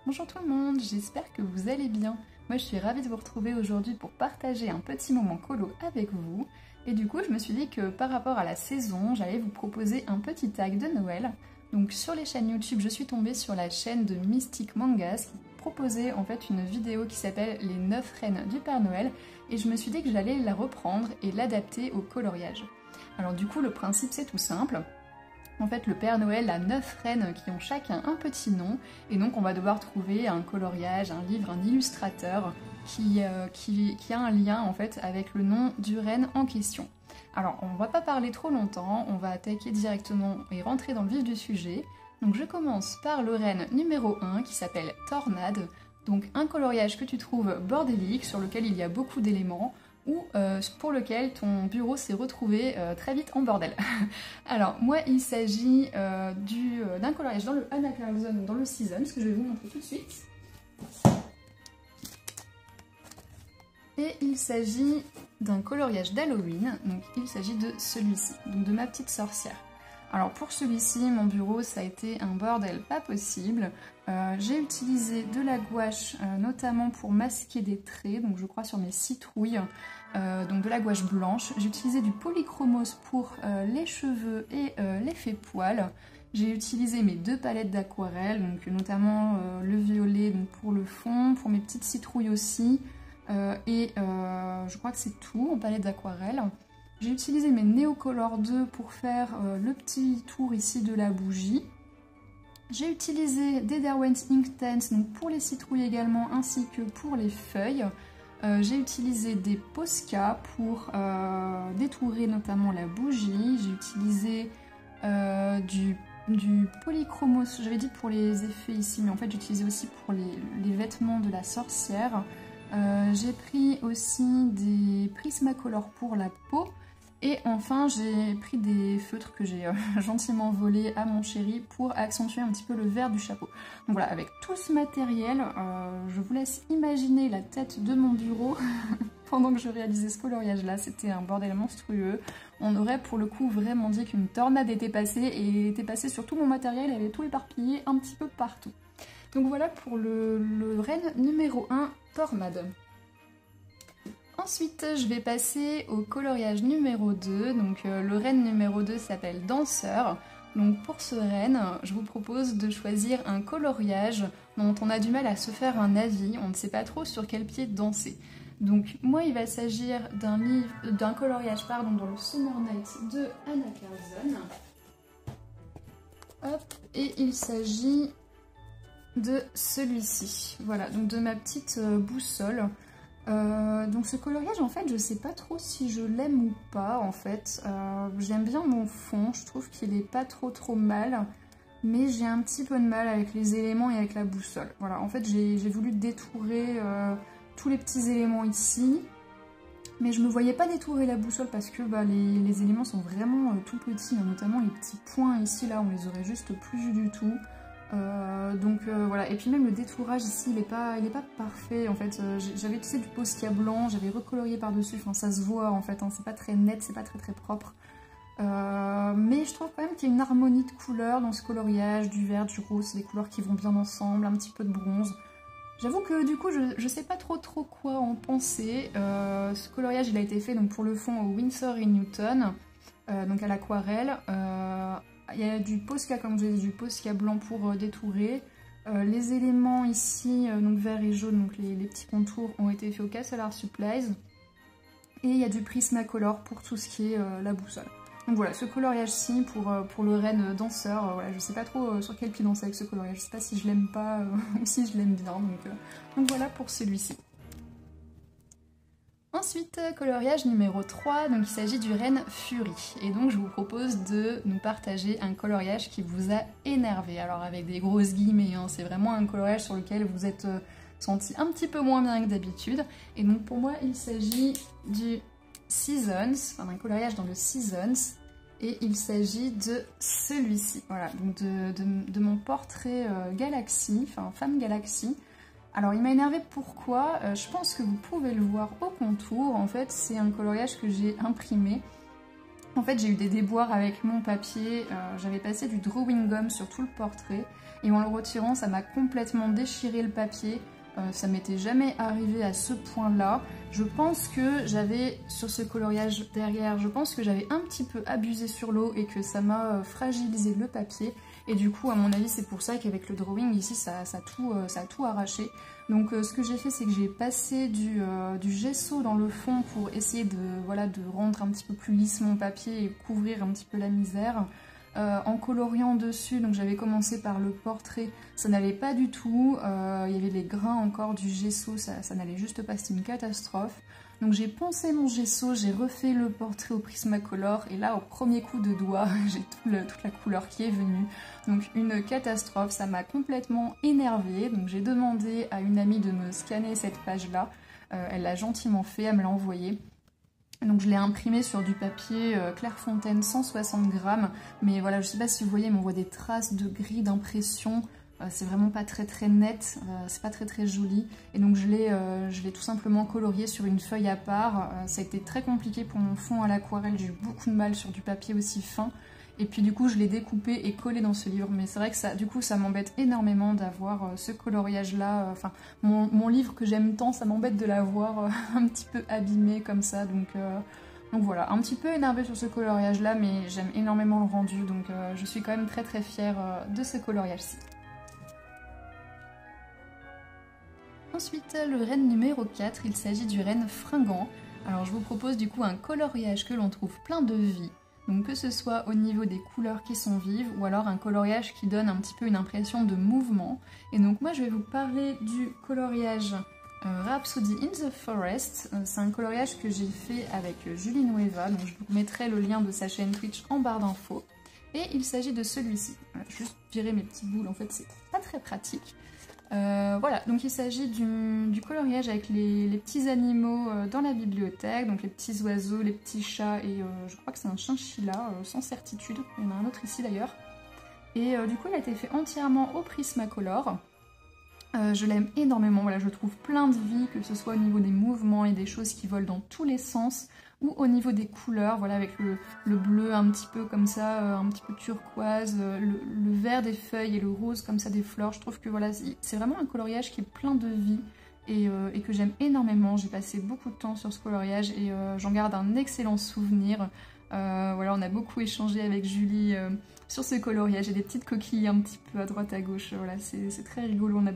Bonjour tout le monde, j'espère que vous allez bien. Moi je suis ravie de vous retrouver aujourd'hui pour partager un petit moment colo avec vous. Et du coup je me suis dit que par rapport à la saison, j'allais vous proposer un petit tag de Noël. Donc sur les chaînes YouTube, je suis tombée sur la chaîne de Mystic Mangas qui proposait en fait une vidéo qui s'appelle Les 9 reines du Père Noël. Et je me suis dit que j'allais la reprendre et l'adapter au coloriage. Alors du coup le principe c'est tout simple. En fait, le Père Noël a 9 reines qui ont chacun un petit nom, et donc on va devoir trouver un coloriage, un livre, un illustrateur qui a un lien en fait avec le nom du reine en question. Alors, on va pas parler trop longtemps, on va attaquer directement et rentrer dans le vif du sujet. Donc je commence par le reine numéro 1 qui s'appelle Tornade, donc un coloriage que tu trouves bordélique sur lequel il y a beaucoup d'éléments, ou pour lequel ton bureau s'est retrouvé très vite en bordel. Alors moi il s'agit d'un coloriage dans le Anna Carlson, dans le Seasons, que je vais vous montrer tout de suite. Et il s'agit d'un coloriage d'Halloween, donc il s'agit de celui-ci, donc de ma petite sorcière. Alors pour celui-ci, mon bureau ça a été un bordel pas possible. J'ai utilisé de la gouache notamment pour masquer des traits, donc je crois sur mes citrouilles, donc de la gouache blanche. J'ai utilisé du polychromos pour les cheveux et l'effet poil. J'ai utilisé mes 2 palettes d'aquarelle, donc notamment le violet donc pour le fond, pour mes petites citrouilles aussi, je crois que c'est tout en palette d'aquarelle. J'ai utilisé mes Neocolor 2 pour faire le petit tour ici de la bougie. J'ai utilisé des Derwent's Inktense donc pour les citrouilles également, ainsi que pour les feuilles. J'ai utilisé des Posca pour détourer notamment la bougie. J'ai utilisé du polychromos, j'avais dit pour les effets ici, mais en fait j'utilisais aussi pour les vêtements de la sorcière. J'ai pris aussi des Prismacolor pour la peau. Et enfin, j'ai pris des feutres que j'ai gentiment volés à mon chéri pour accentuer un petit peu le vert du chapeau. Donc voilà, avec tout ce matériel, je vous laisse imaginer la tête de mon bureau pendant que je réalisais ce coloriage-là. C'était un bordel monstrueux. On aurait pour le coup vraiment dit qu'une tornade était passée et était passée sur tout mon matériel, elle avait tout éparpillé un petit peu partout. Donc voilà pour le reine numéro 1, Tornade. Ensuite, je vais passer au coloriage numéro 2. Donc le reine numéro 2 s'appelle Danseur. Donc pour ce reine, je vous propose de choisir un coloriage dont on a du mal à se faire un avis. On ne sait pas trop sur quel pied danser. Donc moi, il va s'agir d'un coloriage dans le Summer Night de Anna Carlson. Hop, et il s'agit de celui-ci. Voilà, donc de ma petite boussole. Donc ce coloriage en fait je sais pas trop si je l'aime ou pas en fait. J'aime bien mon fond, je trouve qu'il est pas trop mal, mais j'ai un petit peu de mal avec les éléments et avec la boussole. Voilà, en fait j'ai voulu détourer tous les petits éléments ici, mais je me voyais pas détourer la boussole parce que les éléments sont vraiment tout petits, hein, notamment les petits points ici là on les aurait juste plus vus du tout. Voilà, et puis même le détourage ici il est pas parfait en fait. J'avais utilisé du Posca blanc, j'avais recolorié par dessus, enfin ça se voit en fait, hein, c'est pas très net, c'est pas très propre, mais je trouve quand même qu'il y a une harmonie de couleurs dans ce coloriage, du vert, du rose, c'est des couleurs qui vont bien ensemble, un petit peu de bronze. J'avoue que du coup je sais pas trop quoi en penser. Ce coloriage il a été fait donc pour le fond au Winsor & Newton, donc à l'aquarelle. Il y a du Posca, comme je disais, du Posca blanc pour détourer. Les éléments ici, donc vert et jaune, donc les petits contours ont été faits au Castle Art Supplies. Et il y a du Prismacolor pour tout ce qui est la boussole. Donc voilà, ce coloriage-ci pour le reine danseur, voilà, je sais pas trop sur quel pied danser avec ce coloriage. Je sais pas si je l'aime pas ou si je l'aime bien. Donc voilà pour celui-ci. Ensuite, coloriage numéro 3, donc il s'agit du reine Fury. Et donc je vous propose de nous partager un coloriage qui vous a énervé. Alors avec des grosses guillemets, hein, c'est vraiment un coloriage sur lequel vous êtes senti un petit peu moins bien que d'habitude. Et donc pour moi, il s'agit du Seasons, enfin d'un coloriage dans le Seasons. Et il s'agit de celui-ci, voilà, donc de mon portrait Galaxy, enfin Femme Galaxy. Alors il m'a énervé pourquoi, je pense que vous pouvez le voir au contour, en fait c'est un coloriage que j'ai imprimé En fait, j'ai eu des déboires avec mon papier, j'avais passé du drawing gum sur tout le portrait, et en le retirant, ça m'a complètement déchiré le papier. Ça m'était jamais arrivé à ce point-là. Je pense que j'avais, sur ce coloriage derrière, je pense que j'avais un petit peu abusé sur l'eau et que ça m'a fragilisé le papier. Et du coup, à mon avis, c'est pour ça qu'avec le drawing, ici, ça a tout arraché. Donc ce que j'ai fait, c'est que j'ai passé du gesso dans le fond pour essayer de rendre un petit peu plus lisse mon papier et couvrir un petit peu la misère. En coloriant dessus, donc j'avais commencé par le portrait, ça n'allait pas du tout, il y avait les grains encore du gesso, ça n'allait juste pas, c'était une catastrophe. Donc j'ai poncé mon gesso, j'ai refait le portrait au Prismacolor, et là au premier coup de doigt, j'ai toute la couleur qui est venue. Donc une catastrophe, ça m'a complètement énervée, donc j'ai demandé à une amie de me scanner cette page-là, elle l'a gentiment fait, elle me l'a envoyée. Donc je l'ai imprimé sur du papier Clairefontaine 160 grammes, mais voilà, je sais pas si vous voyez, mais on voit des traces de gris d'impression, c'est vraiment pas très net, c'est pas très joli, et donc je l'ai tout simplement colorié sur une feuille à part. Ça a été très compliqué pour mon fond à l'aquarelle, j'ai eu beaucoup de mal sur du papier aussi fin, et puis du coup je l'ai découpé et collé dans ce livre, mais c'est vrai que ça m'embête énormément d'avoir ce coloriage là, enfin mon livre que j'aime tant, ça m'embête de l'avoir un petit peu abîmé comme ça, donc voilà, un petit peu énervée sur ce coloriage là, mais j'aime énormément le rendu, donc je suis quand même très fière de ce coloriage-ci. Ensuite, le renne numéro 4, il s'agit du renne fringant. Alors je vous propose du coup un coloriage que l'on trouve plein de vie, donc que ce soit au niveau des couleurs qui sont vives, ou alors un coloriage qui donne un petit peu une impression de mouvement. Et donc moi je vais vous parler du coloriage Rhapsody in the Forest. C'est un coloriage que j'ai fait avec Julie Nueva, donc je vous mettrai le lien de sa chaîne Twitch en barre d'infos. Et il s'agit de celui-ci. Voilà, juste virer mes petites boules, en fait c'est pas très pratique. Voilà, donc il s'agit du coloriage avec les petits animaux dans la bibliothèque, donc les petits oiseaux, les petits chats, et je crois que c'est un chinchilla, sans certitude, il y en a un autre ici d'ailleurs. Et du coup il a été fait entièrement au Prismacolor. Je l'aime énormément, voilà, je trouve plein de vie, que ce soit au niveau des mouvements et des choses qui volent dans tous les sens, ou au niveau des couleurs, voilà, avec le bleu un petit peu comme ça, un petit peu turquoise, le vert des feuilles et le rose comme ça des fleurs. Je trouve que voilà, c'est vraiment un coloriage qui est plein de vie et que j'aime énormément. J'ai passé beaucoup de temps sur ce coloriage et j'en garde un excellent souvenir. Voilà, on a beaucoup échangé avec Julie sur ce coloriage, j'ai des petites coquilles un petit peu à droite à gauche, voilà, c'est très rigolo, on a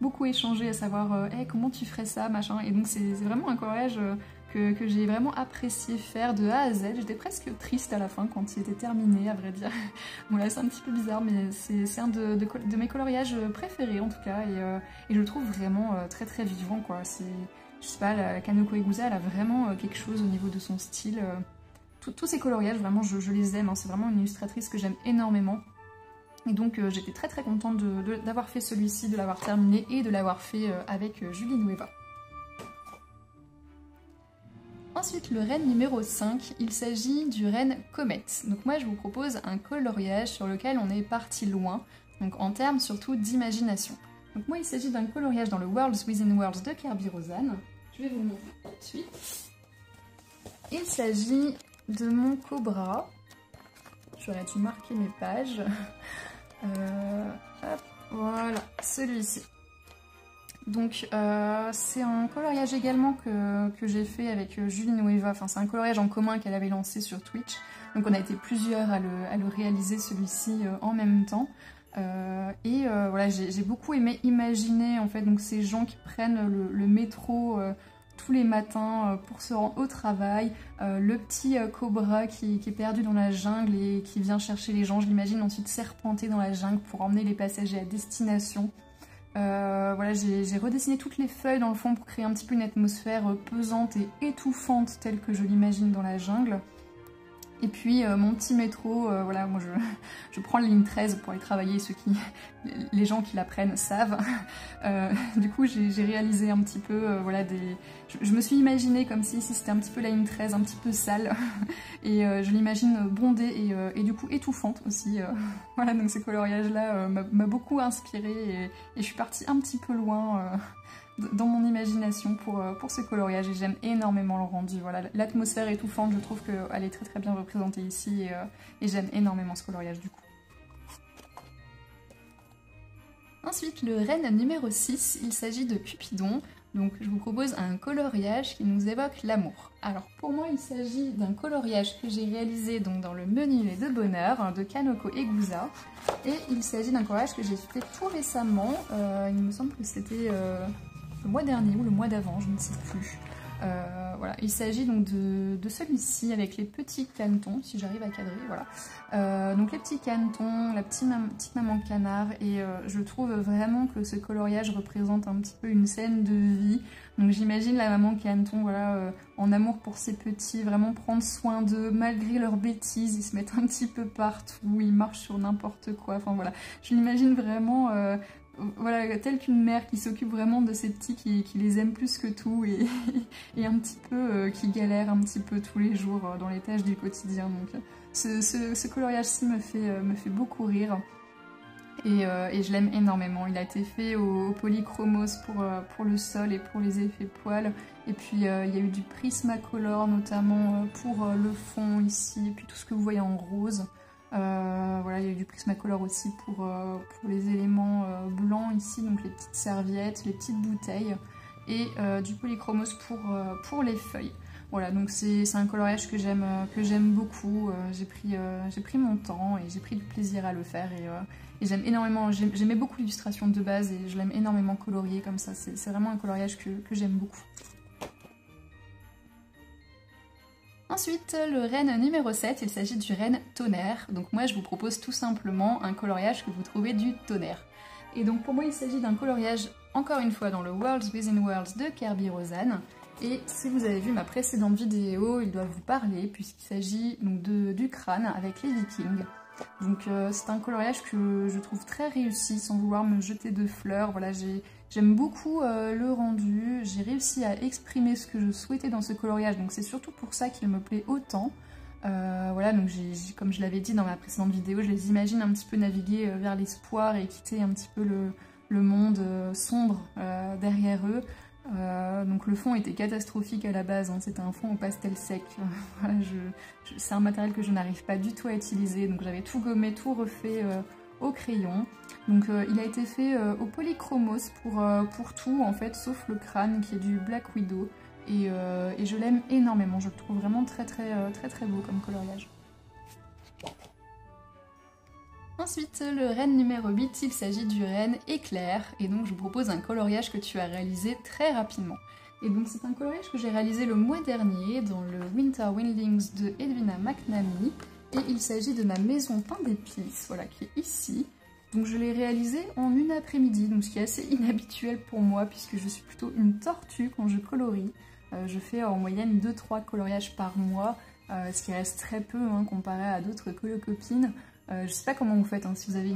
beaucoup échangé à savoir hey, comment tu ferais ça, machin, et donc c'est vraiment un coloriage que j'ai vraiment apprécié faire de A à Z. J'étais presque triste à la fin quand il était terminé, à vrai dire. Bon là c'est un petit peu bizarre, mais c'est un de mes coloriages préférés en tout cas, et je le trouve vraiment très vivant quoi. Je sais pas, la Kanoko Egusa elle a vraiment quelque chose au niveau de son style. Tous ces coloriages, vraiment je les aime, hein. C'est vraiment une illustratrice que j'aime énormément. Et donc j'étais très contente d'avoir fait celui-ci, de l'avoir terminé et de l'avoir fait avec Julie Nueva. Ensuite, le renne numéro 5, il s'agit du renne Comet. Donc moi, je vous propose un coloriage sur lequel on est parti loin, donc en termes surtout d'imagination. Donc moi, il s'agit d'un coloriage dans le Worlds Within Worlds de Kerby Rosan. Je vais vous le montrer tout de suite. Il s'agit de mon cobra. J'aurais dû marquer mes pages. Hop, voilà, celui-ci. Donc c'est un coloriage également que j'ai fait avec Julie Nueva, enfin c'est un coloriage en commun qu'elle avait lancé sur Twitch, donc on a été plusieurs à le réaliser celui-ci en même temps, voilà, j'ai beaucoup aimé imaginer en fait donc ces gens qui prennent le métro tous les matins pour se rendre au travail, le petit cobra qui est perdu dans la jungle et qui vient chercher les gens, je l'imagine ensuite serpenter dans la jungle pour emmener les passagers à destination. Voilà, j'ai redessiné toutes les feuilles dans le fond pour créer un petit peu une atmosphère pesante et étouffante telle que je l'imagine dans la jungle. Et puis mon petit métro, voilà, moi je prends la ligne 13 pour aller travailler, les gens qui la prennent savent. Du coup j'ai réalisé un petit peu, voilà, je me suis imaginé comme si c'était un petit peu la ligne 13, un petit peu sale, et je l'imagine bondée et du coup étouffante aussi. Voilà, donc ces coloriages là m'a beaucoup inspirée et je suis partie un petit peu loin dans mon imagination pour ce coloriage et j'aime énormément le rendu. Voilà, l'atmosphère étouffante, je trouve qu'elle est très très bien représentée ici et j'aime énormément ce coloriage du coup. Ensuite, le renne numéro 6, il s'agit de Cupidon. Donc je vous propose un coloriage qui nous évoque l'amour. Alors pour moi il s'agit d'un coloriage que j'ai réalisé donc dans le Menulet de Bonheur de Kanoko Egusa. Et il s'agit d'un coloriage que j'ai fait tout récemment, il me semble que c'était le mois dernier ou le mois d'avant, je ne sais plus. Voilà, il s'agit donc de celui-ci avec les petits canetons, si j'arrive à cadrer, voilà. Donc les petits canetons, la petite maman canard, et je trouve vraiment que ce coloriage représente un petit peu une scène de vie. Donc j'imagine la maman caneton, voilà, en amour pour ses petits, vraiment prendre soin d'eux, malgré leurs bêtises, ils se mettent un petit peu partout, ils marchent sur n'importe quoi, enfin voilà. Je l'imagine vraiment... voilà, telle qu'une mère qui s'occupe vraiment de ses petits, qui les aime plus que tout et un petit peu qui galère un petit peu tous les jours dans les tâches du quotidien. Donc ce coloriage-ci me fait beaucoup rire et je l'aime énormément. Il a été fait au polychromos pour le sol et pour les effets poils. Et puis il y a eu du Prismacolor notamment pour le fond ici, et puis tout ce que vous voyez en rose. Voilà, il y a eu du Prismacolor aussi pour les éléments blancs ici, donc les petites serviettes, les petites bouteilles, et du polychromos pour les feuilles. Voilà, donc c'est un coloriage que j'aime beaucoup. J'ai pris mon temps et j'ai pris du plaisir à le faire et j'aime énormément. J'aimais beaucoup l'illustration de base et je l'aime énormément colorié comme ça. C'est vraiment un coloriage que j'aime beaucoup. Ensuite, le renne numéro 7, il s'agit du renne tonnerre. Donc moi, je vous propose tout simplement un coloriage que vous trouvez du tonnerre. Et donc pour moi, il s'agit d'un coloriage, encore une fois, dans le Worlds Within Worlds de Kerby Rosan. Et si vous avez vu ma précédente vidéo, il doit vous parler, puisqu'il s'agit donc du crâne avec les Vikings. Donc c'est un coloriage que je trouve très réussi, sans vouloir me jeter de fleurs. Voilà, j'aime beaucoup le rendu, j'ai réussi à exprimer ce que je souhaitais dans ce coloriage, donc c'est surtout pour ça qu'il me plaît autant. Voilà, donc comme je l'avais dit dans ma précédente vidéo, je les imagine un petit peu naviguer vers l'espoir et quitter un petit peu le monde sombre derrière eux. Donc le fond était catastrophique à la base, hein, c'était un fond au pastel sec. Voilà, c'est un matériel que je n'arrive pas du tout à utiliser, donc j'avais tout gommé, tout refait au crayon. Donc il a été fait au polychromos pour tout en fait, sauf le crâne qui est du Black Widow. Et je l'aime énormément, je le trouve vraiment très beau comme coloriage. Ensuite, le renne numéro 8, il s'agit du renne éclair, et donc je vous propose un coloriage que tu as réalisé très rapidement. Et donc c'est un coloriage que j'ai réalisé le mois dernier dans le Winter Windlings de Edwina McNamee, et il s'agit de ma maison pain d'épices, voilà, qui est ici. Donc je l'ai réalisé en une après-midi, donc ce qui est assez inhabituel pour moi, puisque je suis plutôt une tortue quand je colorie. Je fais en moyenne 2-3 coloriages par mois, ce qui reste très peu hein, comparé à d'autres colocopines. Je sais pas comment vous faites, hein, si vous avez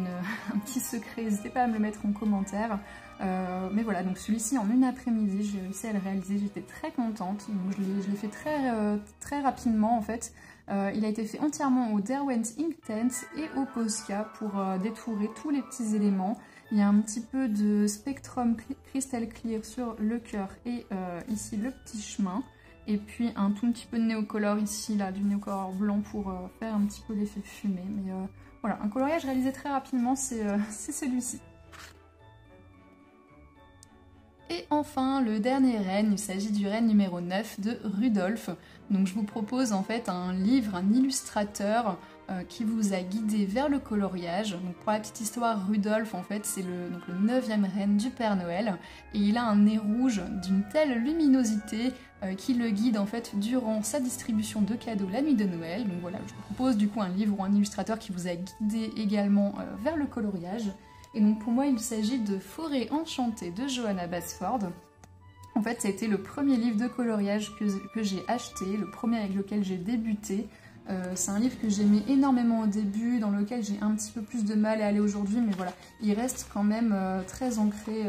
un petit secret, n'hésitez pas à me le mettre en commentaire. Mais voilà, donc celui-ci en une après-midi, j'ai réussi à le réaliser, j'étais très contente. Donc je l'ai fait très rapidement en fait. Il a été fait entièrement au Derwent Inktense et au Posca pour détourer tous les petits éléments. Il y a un petit peu de Spectrum Crystal Clear sur le cœur et ici le petit chemin. Et puis un tout petit peu de néocolor ici, là, du néocolor blanc pour faire un petit peu l'effet fumé. Mais voilà, un coloriage réalisé très rapidement, c'est celui-ci. Et enfin, le dernier renne, il s'agit du renne numéro 9 de Rudolf. Donc je vous propose en fait un livre, un illustrateur qui vous a guidé vers le coloriage. Donc pour la petite histoire, Rudolf en fait c'est le 9e renne du Père Noël et il a un nez rouge d'une telle luminosité qui le guide en fait durant sa distribution de cadeaux la nuit de Noël. Donc voilà, je vous propose du coup un livre ou un illustrateur qui vous a guidé également vers le coloriage. Et donc pour moi il s'agit de Forêt enchantée de Johanna Basford. En fait ça a été le premier livre de coloriage que j'ai acheté, le premier avec lequel j'ai débuté. C'est un livre que j'aimais énormément au début, dans lequel j'ai un petit peu plus de mal à aller aujourd'hui, mais voilà, il reste quand même très ancré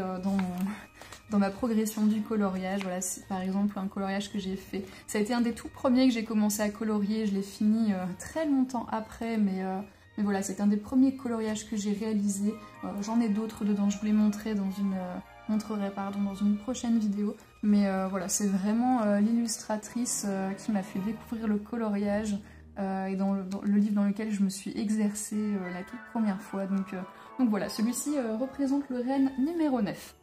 dans ma progression du coloriage. Voilà, par exemple un coloriage que j'ai fait, ça a été un des tout premiers que j'ai commencé à colorier, je l'ai fini très longtemps après, mais voilà, c'est un des premiers coloriages que j'ai réalisé. J'en ai d'autres dedans, je vous les montrerai montrerai dans une prochaine vidéo. Mais voilà, c'est vraiment l'illustratrice qui m'a fait découvrir le coloriage et dans le livre dans lequel je me suis exercée la toute première fois. Donc voilà, celui-ci représente le renne numéro 9.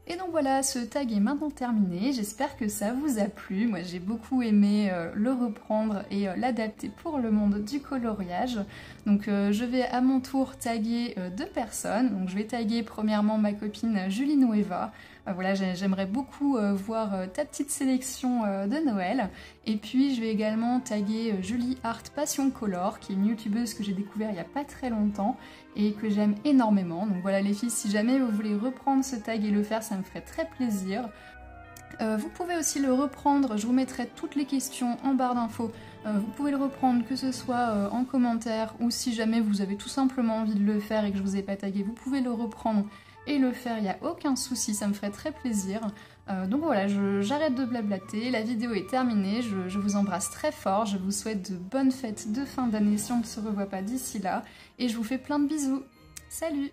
Et donc voilà, ce tag est maintenant terminé, j'espère que ça vous a plu. Moi j'ai beaucoup aimé le reprendre et l'adapter pour le monde du coloriage. Donc je vais à mon tour taguer 2 personnes. Donc je vais taguer premièrement ma copine Julie Nueva. Voilà, j'aimerais beaucoup voir ta petite sélection de Noël. Et puis je vais également taguer Julie Art Passion Color, qui est une youtubeuse que j'ai découvert il n'y a pas très longtemps et que j'aime énormément. Donc voilà les filles, si jamais vous voulez reprendre ce tag et le faire, ça me ferait très plaisir. Vous pouvez aussi le reprendre, je vous mettrai toutes les questions en barre d'infos. Vous pouvez le reprendre que ce soit en commentaire ou si jamais vous avez tout simplement envie de le faire et que je vous ai pas tagué, vous pouvez le reprendre et le faire, il n'y a aucun souci, ça me ferait très plaisir. Donc voilà, j'arrête de blablater, la vidéo est terminée, je vous embrasse très fort, je vous souhaite de bonnes fêtes de fin d'année si on ne se revoit pas d'ici là, et je vous fais plein de bisous. Salut!